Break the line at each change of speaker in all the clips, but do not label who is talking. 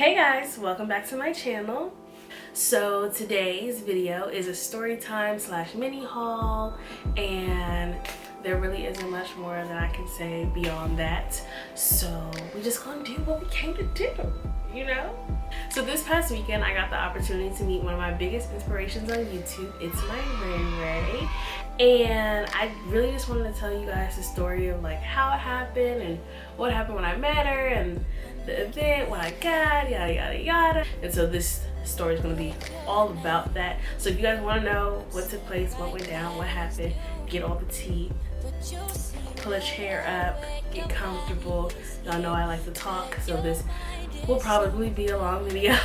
Hey guys, welcome back to my channel. So today's video is a story time / mini haul, and there really isn't much more that I can say beyond that. So we're just gonna do what we came to do, you know? So this past weekend, I got the opportunity to meet one of my biggest inspirations on YouTube, Itsmyrayeraye. And I really just wanted to tell you guys the story of like how it happened and what happened when I met her and the event, what I got, yada yada yada. And so this story is going to be all about that. So if you guys want to know what took place, what went down, what happened, get all the tea, pull a chair up, get comfortable. Y'all know I like to talk, so this will probably be a long video.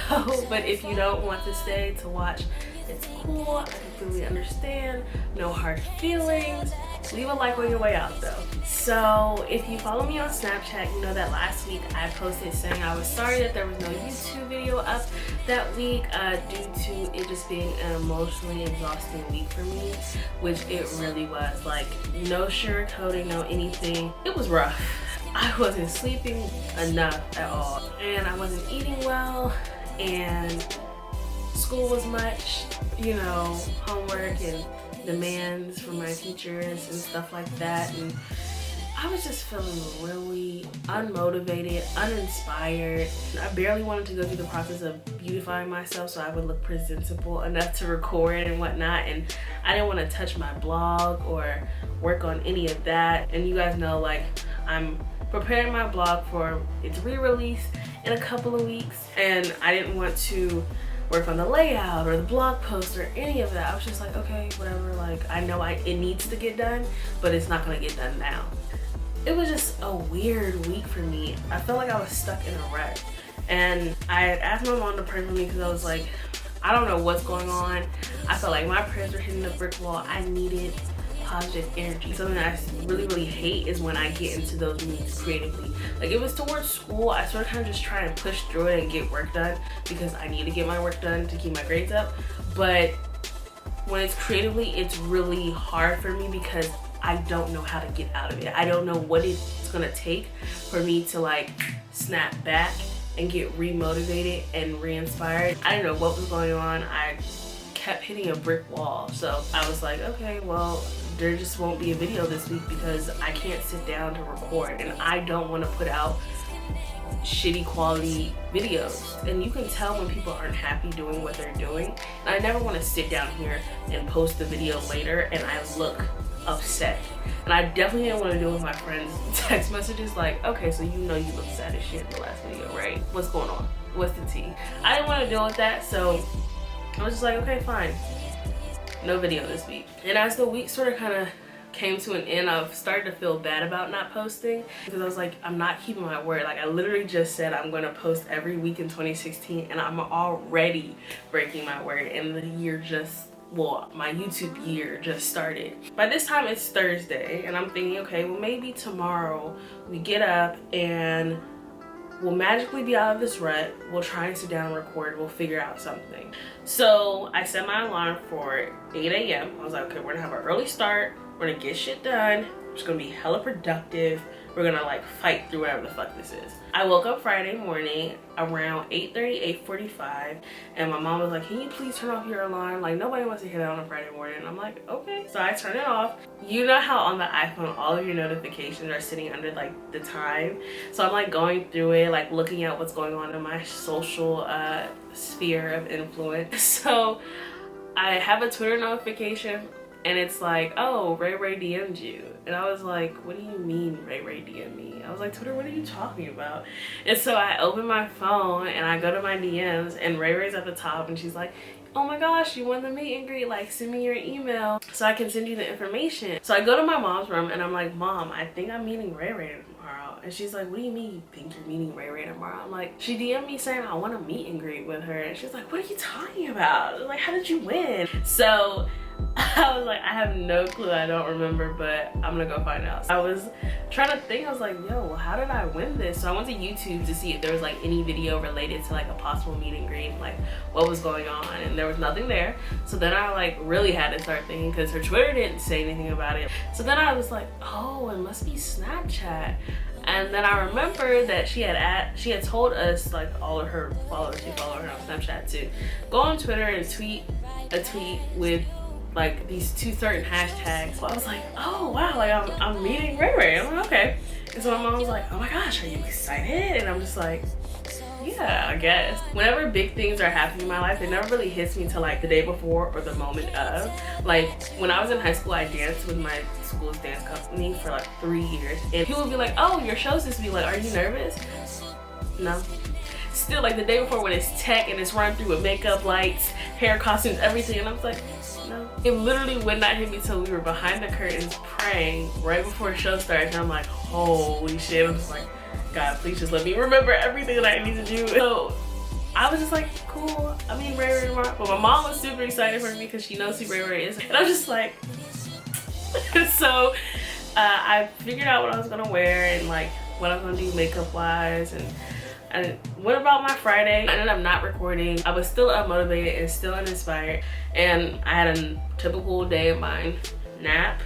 But if you don't want to stay to watch, it's cool. I completely understand. No hard feelings. Leave a like on your way out though. So if you follow me on Snapchat, you know that last week I posted saying I was sorry that there was no YouTube video up that week due to it just being an emotionally exhausting week for me, which it really was. Like, no sugarcoating, no anything. It was rough. I wasn't sleeping enough at all, and I wasn't eating well, and school was much, you know, homework and demands from my teachers and stuff like that, and I was just feeling really unmotivated, uninspired. I barely wanted to go through the process of beautifying myself so I would look presentable enough to record and whatnot, and I didn't want to touch my blog or work on any of that. And you guys know, like, I'm preparing my blog for its re-release in a couple of weeks, and I didn't want to work on the layout or the blog post or any of that. I was just like, okay, whatever, like, I know it needs to get done, but it's not gonna get done now. It was just a weird week for me. I felt like I was stuck in a rut, and I had asked my mom to pray for me because I was like, I don't know what's going on. I felt like my prayers were hitting a brick wall. I needed positive energy. Something that I really hate is when I get into those moods creatively. Like, if it's towards school, I sort of kind of just try and push through it and get work done because I need to get my work done to keep my grades up. But when it's creatively, it's really hard for me because I don't know how to get out of it. I don't know what it's gonna take for me to like snap back and get re-motivated and re-inspired. I didn't know what was going on. I kept hitting a brick wall. So I was like, okay, well, there just won't be a video this week because I can't sit down to record, and I don't want to put out shitty quality videos. And you can tell when people aren't happy doing what they're doing. And I never want to sit down here and post the video later and I look upset. And I definitely didn't want to deal with my friends' text messages like, okay, so you know you look sad as shit in the last video, right? What's going on? What's the tea? I didn't want to deal with that, so I was just like, okay, fine. No video this week. And as the week sort of kind of came to an end, I've started to feel bad about not posting because I was like, I'm not keeping my word. Like, I literally just said I'm going to post every week in 2016, and I'm already breaking my word, and the year just, well, my YouTube year just started. By this time it's Thursday, and I'm thinking, okay, well, maybe tomorrow we get up and we'll magically be out of this rut. We'll try and sit down and record. We'll figure out something. So I set my alarm for 8 a.m. I was like, okay, we're gonna have an early start. We're gonna get shit done. It's gonna be hella productive. We're gonna like fight through whatever the fuck this is. I woke up Friday morning around 8:30, 8:45, and my mom was like, can you please turn off your alarm? Like, nobody wants to hear that on a Friday morning. And I'm like, okay. So I turned it off. You know how on the iPhone, all of your notifications are sitting under like the time. So I'm like going through it, like looking at what's going on in my social sphere of influence. So I have a Twitter notification, and it's like, oh, Ray Ray DM'd you. And I was like, what do you mean Ray Ray DM'd me? I was like, Twitter, what are you talking about? And so I open my phone and I go to my DMs, and Ray Ray's at the top, and she's like, oh my gosh, you won the meet and greet, like, send me your email so I can send you the information. So I go to my mom's room and I'm like, Mom, I think I'm meeting Ray Ray tomorrow. And she's like, what do you mean you think you're meeting Ray Ray tomorrow? I'm like, she DM'd me saying I want to meet and greet with her. And she's like, what are you talking about? Like, how did you win? So I was like, I have no clue, I don't remember, but I'm gonna go find out. I was trying to think, I was like, yo, well, how did I win this? So I went to YouTube to see if there was like any video related to like a possible meet and greet, like what was going on, and there was nothing there. So then I like really had to start thinking, because her Twitter didn't say anything about it. So then I was like, oh, it must be Snapchat. And then I remember that she had told us, like, all of her followers, she followed her on Snapchat, to go on Twitter and tweet a tweet with like these 2 certain hashtags. So I was like, oh wow, like I'm meeting Ray Ray. I'm like, okay. And so my mom was like, oh my gosh, are you excited? And I'm just like, yeah, I guess. Whenever big things are happening in my life, it never really hits me till like the day before or the moment of. Like when I was in high school, I danced with my school's dance company for like 3 years. And people would be like, oh, your show's supposed to be like, are you nervous? No. Still, like the day before when it's tech and it's run through with makeup, lights, hair, costumes, everything. And I was like, no. It literally would not hit me till we were behind the curtains praying right before the show started. And I'm like, holy shit. I'm just like, God, please just let me remember everything that I need to do. So I was just like, cool, I mean Ray Ray tomorrow. But my mom was super excited for me because she knows who Ray Ray is. And I was just like, so I figured out what I was gonna wear and like what I was gonna do makeup wise, and I went about my Friday. I ended up not recording. I was still unmotivated and still uninspired. And I had a typical day of mine. Nap,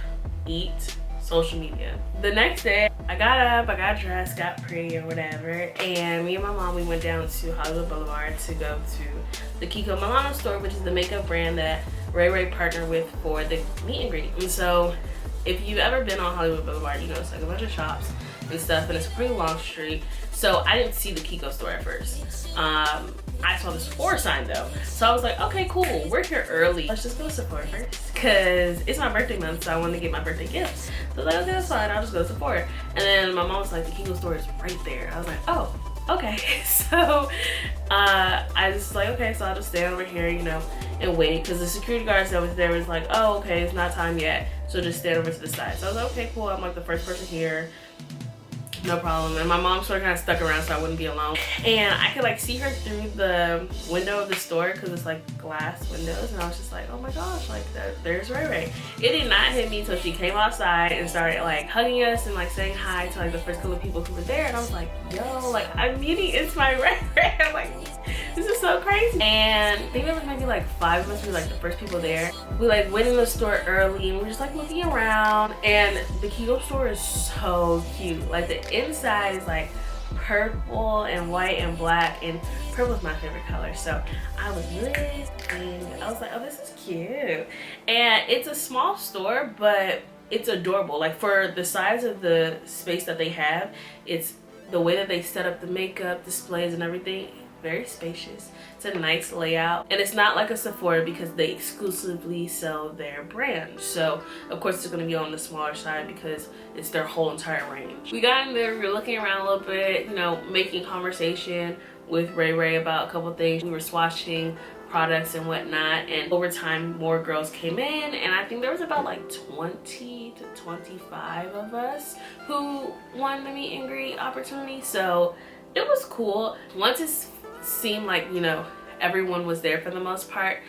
eat, social media. The next day, I got up, I got dressed, got pretty or whatever, and me and my mom, we went down to Hollywood Boulevard to go to the KIKO Milano store, which is the makeup brand that Ray Ray partnered with for the meet and greet. And so if you've ever been on Hollywood Boulevard, you know it's like a bunch of shops and stuff, and it's a pretty long street. So I didn't see the KIKO store at first. I saw the Sephora sign though. So I was like, okay, cool, we're here early. Let's just go to Sephora first, because it's my birthday month, so I wanted to get my birthday gifts. So I was like, okay, that's fine, I'll just go to Sephora. And then my mom was like, the KIKO store is right there. I was like, oh, okay. So I just like, okay, so I'll just stand over here, you know, and wait, because the security guards that was there was like, oh, okay, it's not time yet, so just stand over to the side. So I was like, okay, cool, I'm like the first person here. No problem. And my mom sort of kind of stuck around so I wouldn't be alone. And I could like see her through the window of the store because it's like glass windows. And I was just like, oh my gosh, like there's Ray Ray. It did not hit me until she came outside and started like hugging us and like saying hi to like the first couple of people who were there. And I was like, yo, like I'm meeting Itsmyrayeraye. I'm like, this is so crazy. And I think there was maybe like 5 of us. We were like the first people there. We like went in the store early and we were just like looking around. And the KIKO store is so cute. Like the inside is like purple and white and black, and purple is my favorite color. So I was looking, I was like, oh, this is cute. And it's a small store, but it's adorable. Like for the size of the space that they have, it's the way that they set up the makeup displays and everything, very spacious. It's a nice layout, and it's not like a Sephora because they exclusively sell their brand. So of course it's going to be on the smaller side because it's their whole entire range. We got in there, we were looking around a little bit, you know, making conversation with Ray Ray about a couple things. We were swatching products and whatnot, and over time more girls came in, and I think there was about like 20 to 25 of us who won the meet and greet opportunity. So it was cool. Once it seemed like, you know, everyone was there for the most part,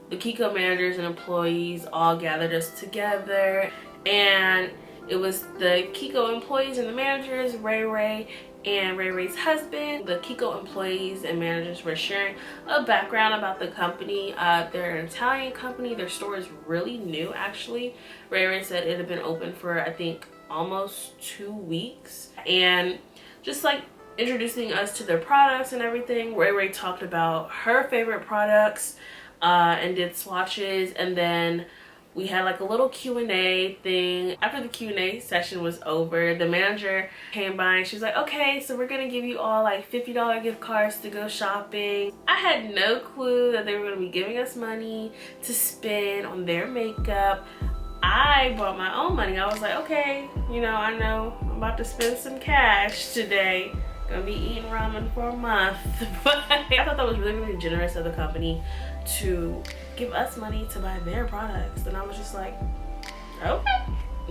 the KIKO managers and employees all gathered us together, and it was the KIKO employees and the managers, Ray Ray and Ray Ray's husband. The KIKO employees and managers were sharing a background about the company. They're an Italian company. Their store is really new, actually. Ray Ray said it had been open for, I think, almost 2 weeks. And just like introducing us to their products and everything, Ray Ray talked about her favorite products and did swatches, and then we had like a little Q&A thing. After the Q&A session was over, the manager came by and she was like, okay, so we're gonna give you all like $50 gift cards to go shopping. I had no clue that they were gonna be giving us money to spend on their makeup. I brought my own money. I was like, okay, you know, I know I'm about to spend some cash today. Gonna be eating ramen for a month. But I thought that was really, really generous of the company to give us money to buy their products. And I was just like, okay.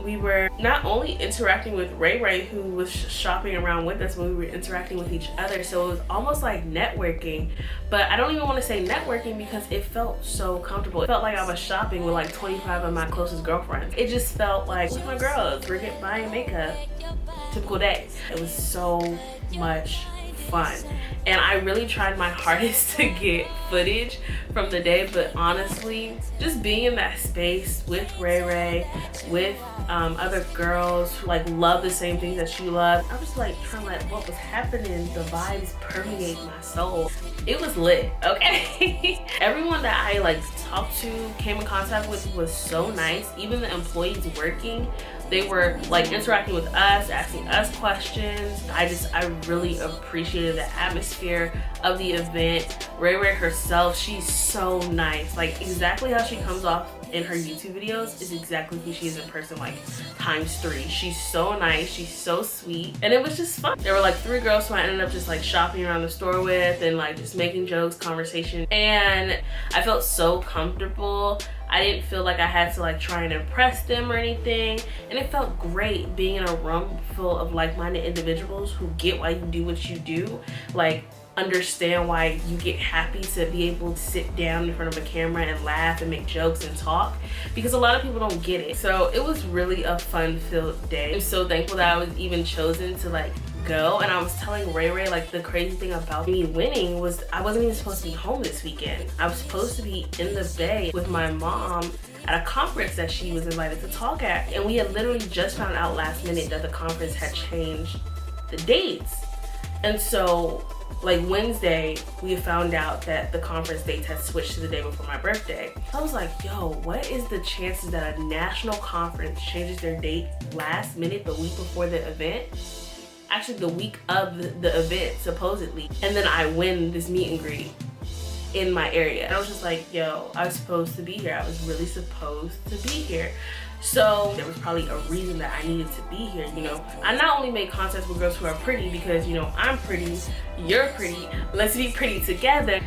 We were not only interacting with Ray Ray, who was shopping around with us, but we were interacting with each other. So it was almost like networking. But I don't even want to say networking because it felt so comfortable. It felt like I was shopping with like 25 of my closest girlfriends. It just felt like, with my girls, we're buying makeup. Typical day. It was so much fun, and I really tried my hardest to get footage from the day, but honestly, just being in that space with Ray Ray, with other girls who like love the same things that you love, I was like trying to let what was happening, the vibes permeate my soul. It was lit, okay? Everyone that I like talked to, came in contact with was so nice. Even the employees working, they were like interacting with us, asking us questions. I really appreciated the atmosphere of the event. Ray Ray herself, she's so nice. Like exactly how she comes off in her YouTube videos is exactly who she is in person, like ×3. She's so nice, she's so sweet, and it was just fun. There were like 3 girls who I ended up just like shopping around the store with and like just making jokes, conversation, and I felt so comfortable. I didn't feel like I had to like try and impress them or anything, and it felt great being in a room full of like-minded individuals who get why you do what you do, like understand why you get happy to be able to sit down in front of a camera and laugh and make jokes and talk, because a lot of people don't get it. So it was really a fun-filled day. I'm so thankful that I was even chosen to like go. And I was telling Ray Ray, like the crazy thing about me winning was I wasn't even supposed to be home this weekend. I was supposed to be in the Bay with my mom at a conference that she was invited to talk at, and we had literally just found out last minute that the conference had changed the dates. And so like Wednesday, we found out that the conference dates had switched to the day before my birthday. I was like, yo, what is the chances that a national conference changes their date last minute, the week before the event? Actually, the week of the event, supposedly. And then I win this meet and greet in my area. And I was just like, yo, I was supposed to be here. I was really supposed to be here. So there was probably a reason that I needed to be here, you know. I not only made contacts with girls who are pretty because, you know, I'm pretty, you're pretty, let's be pretty together.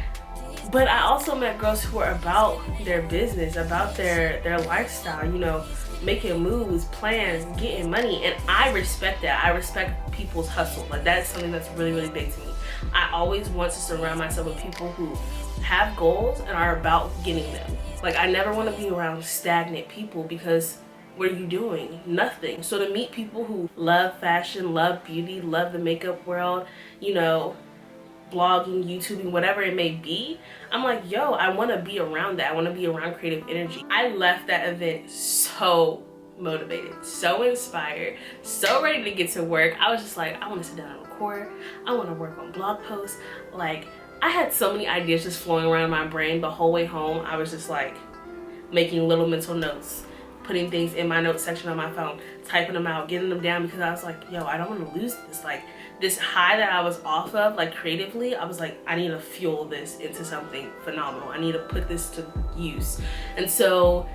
But I also met girls who are about their business, about their lifestyle, you know, making moves, plans, getting money. And I respect that. I respect people's hustle. Like that's something that's really, really big to me. I always want to surround myself with people who have goals and are about getting them. Like I never want to be around stagnant people, because what are you doing? Nothing. So to meet people who love fashion, love beauty, love the makeup world, you know, blogging, YouTubing, whatever it may be, I'm like, yo, I want to be around that. I want to be around creative energy. I left that event so motivated, so inspired, so ready to get to work. I was just like, I want to sit down and record. I want to work on blog posts. Like I had so many ideas just flowing around in my brain the whole way home. I was just like making little mental notes, putting things in my notes section on my phone, typing them out, getting them down, because I was like, yo, I don't want to lose this. Like this high that I was off of, like creatively, I was like, I need to fuel this into something phenomenal. I need to put this to use. And so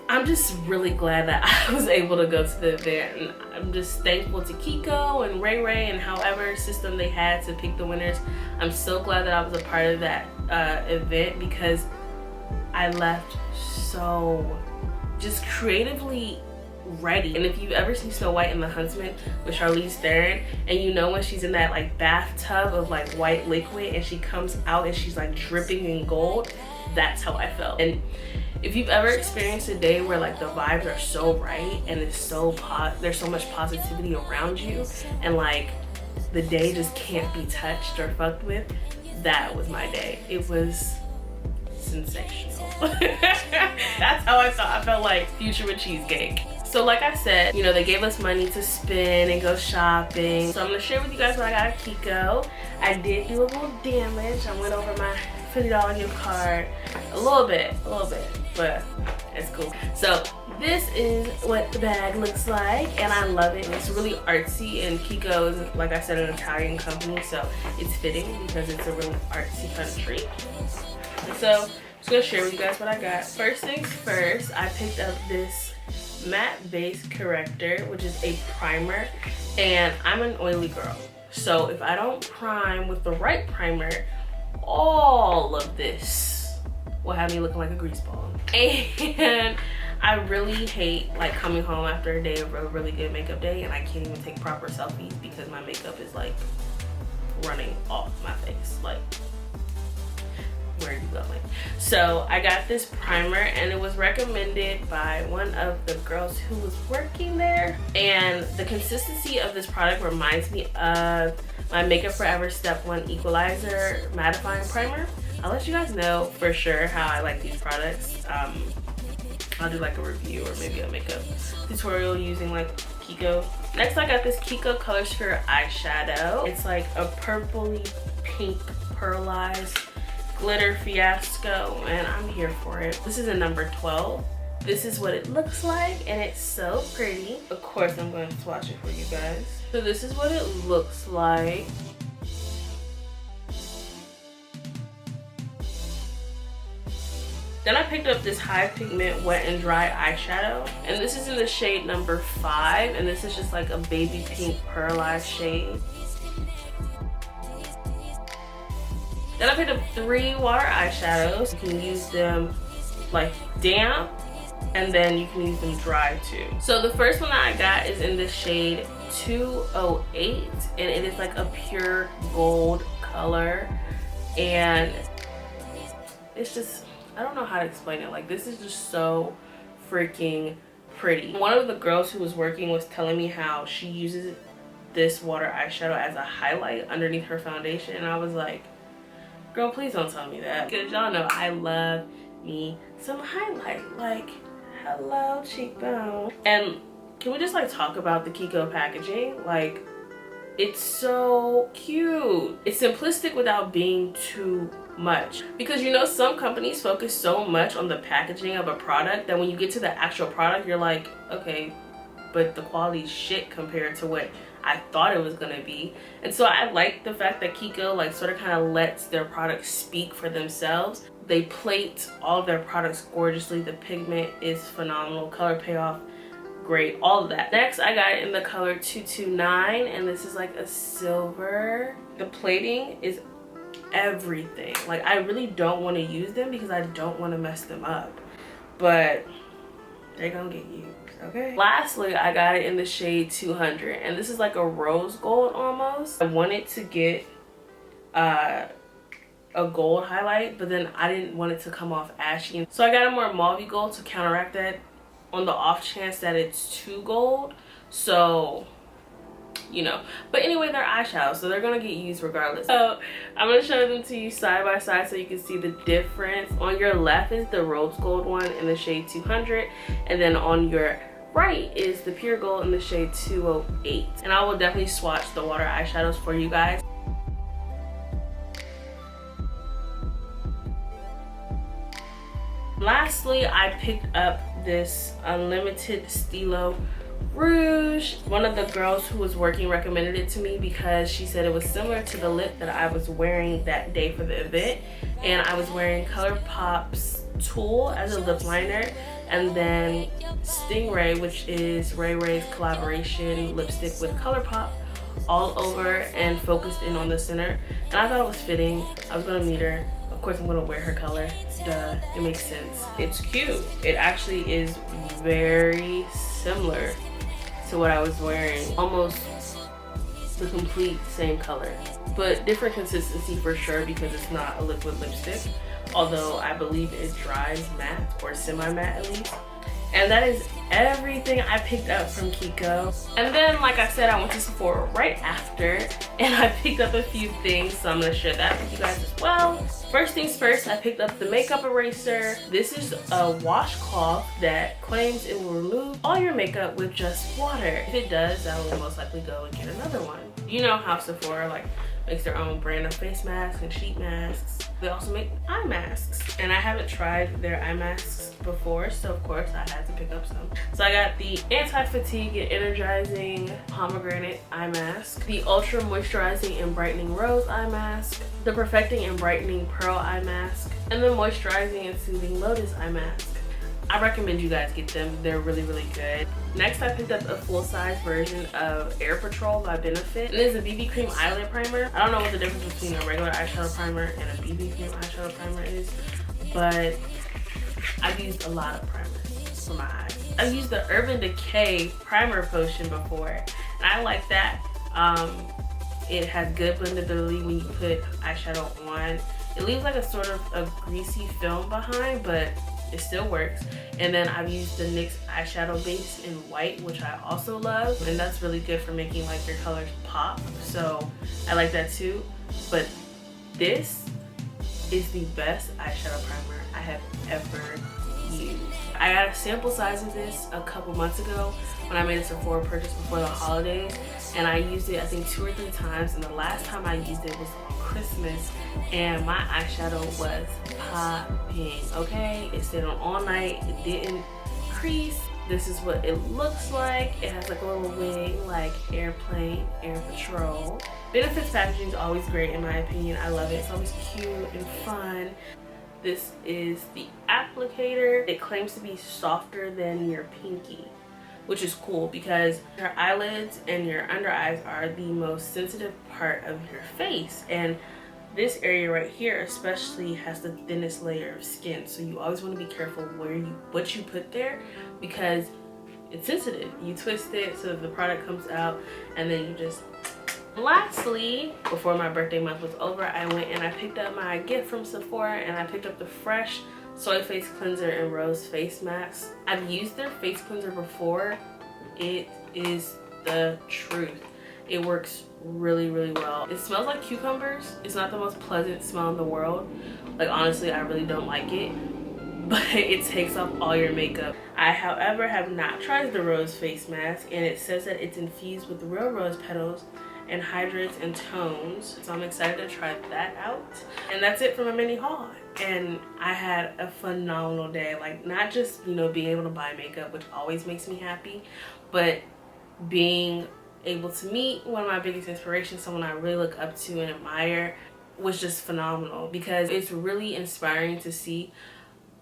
I'm just really glad that I was able to go to the event, and I'm just thankful to KIKO and Ray Ray and however system they had to pick the winners. I'm so glad that I was a part of that event, because I left so just creatively ready. And if you've ever seen Snow White and the Huntsman with Charlize Theron, and you know when she's in that like bathtub of like white liquid and she comes out and she's like dripping in gold, that's how I felt. And if you've ever experienced a day where like the vibes are so right and it's so there's so much positivity around you, and like the day just can't be touched or fucked with, that was my day. It was sensational. That's how I felt. I felt like Future with cheesecake. So like I said, you know, they gave us money to spend and go shopping. So I'm gonna share with you guys what I got at KIKO. I did do a little damage. I went over my $50 gift card a little bit, but it's cool. So this is what the bag looks like, and I love it. It's really artsy, and KIKO is, like I said, an Italian company, so it's fitting because it's a really artsy country. And so I'm just gonna share with you guys what I got. First things first, I picked up this matte base corrector, which is a primer, and I'm an oily girl. So if I don't prime with the right primer, all of this will have me looking like a grease ball. And I really hate like coming home after a day of a really good makeup day and I can't even take proper selfies because my makeup is like running off my face. Like, where are you going? So I got this primer, and it was recommended by one of the girls who was working there, and the consistency of this product reminds me of my Makeup Forever Step 1 Equalizer mattifying primer. I'll let you guys know for sure how I like these products. I'll do like a review or maybe a makeup tutorial using like KIKO. Next, I got this KIKO Color Sphere eyeshadow. It's like a purpley pink pearlized glitter fiasco, and I'm here for it. This is a number 12. This is what it looks like, and it's so pretty. Of course, I'm going to swatch it for you guys. So this is what it looks like. Then I picked up this High Pigment Wet and Dry eyeshadow, and this is in the shade number 5, and this is just like a baby pink pearlized shade. Then I picked up 3 water eyeshadows. You can use them like damp, and then you can use them dry too. So the first one that I got is in the shade 208, and it is like a pure gold color, and it's just, I don't know how to explain it. Like, this is just so freaking pretty. One of the girls who was working was telling me how she uses this water eyeshadow as a highlight underneath her foundation, and I was like, girl, please don't tell me that, because y'all know I love me some highlight. Like, hello, cheekbone. And can we just like talk about the KIKO packaging? Like, it's so cute. It's simplistic without being too much, because you know some companies focus so much on the packaging of a product that when you get to the actual product, you're like, okay, but the quality's shit compared to what I thought it was gonna be. And so I like the fact that KIKO like sort of kind of lets their products speak for themselves. They plate all of their products gorgeously. The pigment is phenomenal, color payoff great, all of that. Next, I got it in the color 229, and this is like a silver. The plating is everything. Like, I really don't want to use them because I don't want to mess them up, but they're gonna get used, okay? Lastly, I got it in the shade 200, and this is like a rose gold almost. I wanted to get a gold highlight, but then I didn't want it to come off ashy, so I got a more mauve gold to counteract that on the off chance that it's too gold. So, you know, but anyway, they're eyeshadows, so they're gonna get used regardless. So I'm gonna show them to you side by side so you can see the difference. On your left is the rose gold one in the shade 200, and then on your right is the pure gold in the shade 208. And I will definitely swatch the water eyeshadows for you guys. Lastly, I picked up this unlimited Stylo rouge. One of the girls who was working recommended it to me because she said it was similar to the lip that I was wearing that day for the event, and I was wearing ColourPop's Tool as a lip liner, and then Stingray, which is Ray Ray's collaboration lipstick with ColourPop, all over and focused in on the center. And I thought it was fitting. I was gonna meet her. Of course, I'm gonna wear her color. Duh, it makes sense. It's cute. It actually is very similar to what I was wearing. Almost the complete same color, but different consistency for sure because it's not a liquid lipstick. Although I believe it dries matte or semi-matte at least. And that is everything I picked up from KIKO. And then, like I said, I went to Sephora right after, and I picked up a few things, so I'm gonna share that with you guys as well. First things first, I picked up the makeup eraser. This is a washcloth that claims it will remove all your makeup with just water. If it does, I will most likely go and get another one. You know how Sephora like makes their own brand of face masks and sheet masks. They also make eye masks, and I haven't tried their eye masks before, so of course I had to pick up some. So I got the anti-fatigue and energizing pomegranate eye mask, the ultra moisturizing and brightening rose eye mask, the perfecting and brightening pearl eye mask, and the moisturizing and soothing lotus eye mask. I recommend you guys get them. They're really, really good. Next, I picked up a full-size version of Air Patrol by Benefit. And it is a BB cream eyelid primer. I don't know what the difference between a regular eyeshadow primer and a BB cream eyeshadow primer is, but I've used a lot of primers for my eyes. I've used the Urban Decay primer potion before, and I like that. It has good blendability when you put eyeshadow on. It leaves like a sort of a greasy film behind, but it still works. And then I've used the NYX eyeshadow base in white, which I also love, and that's really good for making like your colors pop, so I like that too. But this is the best eyeshadow primer I have ever used. I got a sample size of this a couple months ago when I made a Sephora purchase before the holidays, and I used it I think 2 or 3 times, and the last time I used it was on Christmas, and my eyeshadow was popping, okay? It stayed on all night, it didn't crease. This is what it looks like. It has like a little wing, like airplane, air patrol. Benefits packaging is always great in my opinion. I love it. It's always cute and fun. This is the applicator. It claims to be softer than your pinky, which is cool because your eyelids and your under eyes are the most sensitive part of your face, and this area right here especially has the thinnest layer of skin, so you always want to be careful what you put there because it's sensitive. You twist it so that the product comes out, and then you just... Lastly, before my birthday month was over, I went and I picked up my gift from Sephora, and I picked up the Fresh Soy Face Cleanser and Rose Face Mask. I've used their face cleanser before. It is the truth. It works really, really well. It smells like cucumbers. It's not the most pleasant smell in the world. Like, honestly, I really don't like it, but it takes off all your makeup. I, however, have not tried the Rose Face Mask, and it says that it's infused with real rose petals and hydrates and tones, so I'm excited to try that out. And that's it for my mini haul, and I had a phenomenal day. Like, not just, you know, being able to buy makeup, which always makes me happy, but being able to meet one of my biggest inspirations, someone I really look up to and admire, was just phenomenal, because it's really inspiring to see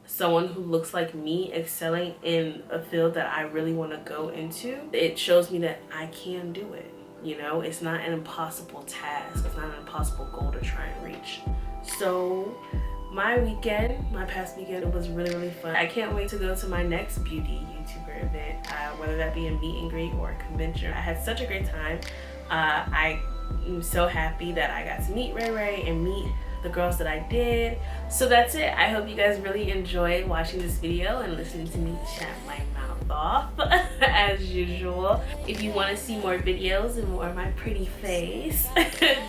someone who looks like me excelling in a field that I really want to go into. It shows me that I can do it. You know, it's not an impossible task. It's not an impossible goal to try and reach. So my past weekend, it was really, really fun. I can't wait to go to my next beauty YouTuber event, whether that be a meet and greet or a convention. I had such a great time. I am so happy that I got to meet Ray Ray and meet the girls that I did. So that's it. I hope you guys really enjoyed watching this video and listening to me chat my mouth off as usual. If you want to see more videos and more of my pretty face,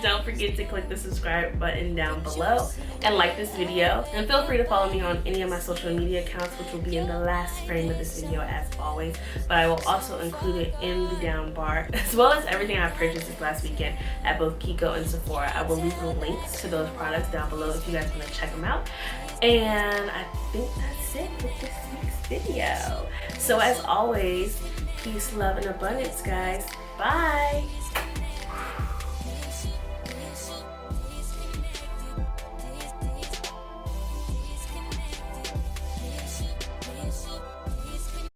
don't forget to click the subscribe button down below and like this video, and feel free to follow me on any of my social media accounts, which will be in the last frame of this video as always, but I will also include it in the down bar, as well as everything I purchased this last weekend at both KIKO and Sephora. I will leave the links to those products down below if you guys want to check them out. And I think that's it with this week's video. So as always, peace, love, and abundance, guys. Bye.